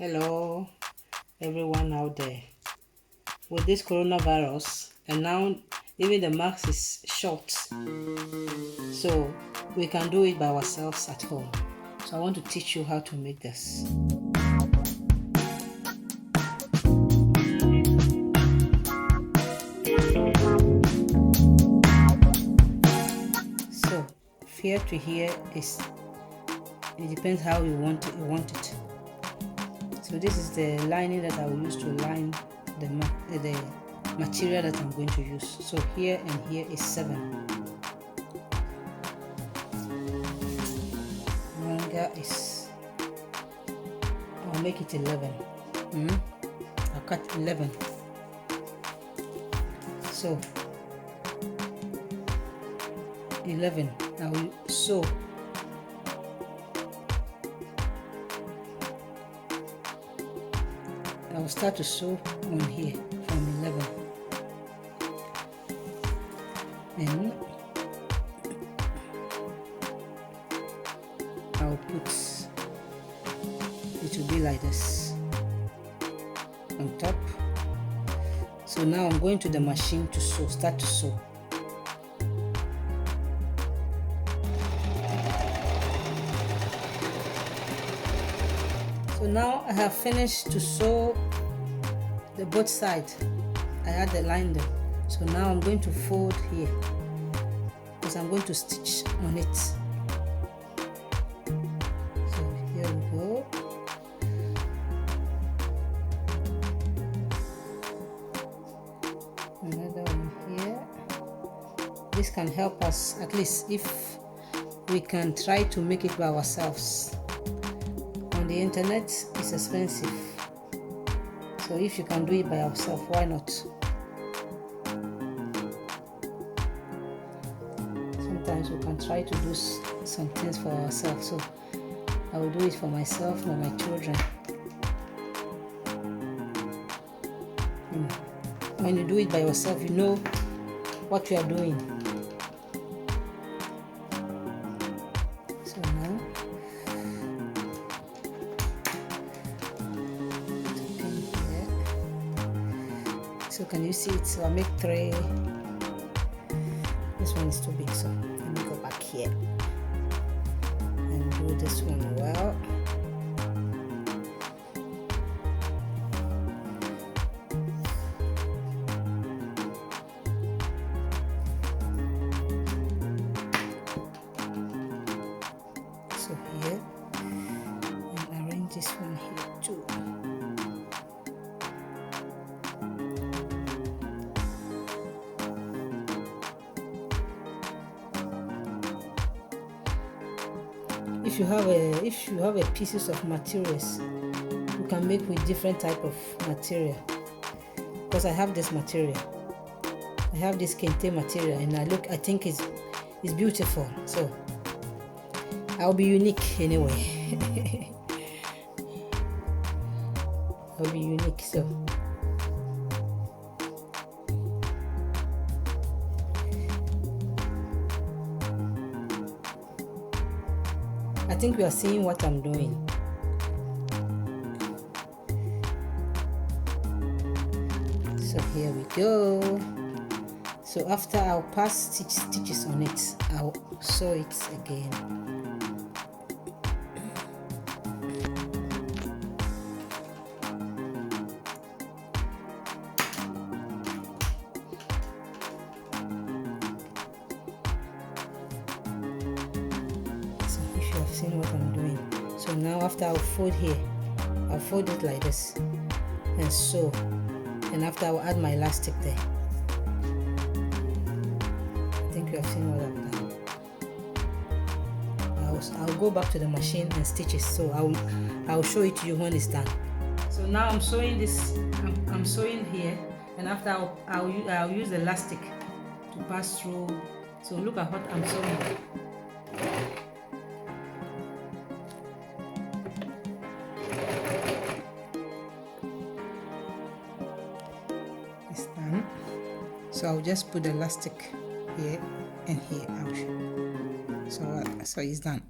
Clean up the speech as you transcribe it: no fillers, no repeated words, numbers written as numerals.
Hello, everyone out there. With this coronavirus, and now even the mask is short, so we can do it by ourselves at home. So I want to teach you how to make this. So here to here is, it depends how you want it. So this is the lining that I will use to line the material that I'm going to use. So here and here is 7. Longer is, I'll make it 11. I'll cut 11. So 11. I will sew. I will start to sew on here from 11. Then I'll put, it will be like this on top. So now I'm going to the machine to sew, start to sew. So now I have finished to sew the both sides. I had the line there. So now I'm going to fold here because I'm going to stitch on it. So here we go. Another one here. This can help us, at least if we can try to make it by ourselves. On the internet, it's expensive. So if you can do it by yourself, why not? Sometimes we can try to do some things for ourselves. So I will do it for myself, for my children. When you do it by yourself, you know what you are doing. So now, so can you see it? So I make 3. This one is too big, so let me go back here and do this one well. So here, and arrange this one here too. If you have a pieces of materials, you can make with different type of material. Because I have this material, I have this kente material, and I think it's beautiful. So I'll be unique anyway. I'll be unique. So I think you are seeing what I'm doing. So here we go. So after I'll pass stitches on it, I'll sew it again. Seeing what I'm doing. So now after I'll fold here, I'll fold it like this and sew, and after I'll add my elastic there. I think you have seen what I've done. I'll go back to the machine and stitch it, so I'll show it to you when it's done. So now I'm sewing this, I'm sewing here, and after I'll use the elastic to pass through. So look at what I'm sewing. It's done. So I'll just put the elastic here and here. So it's done.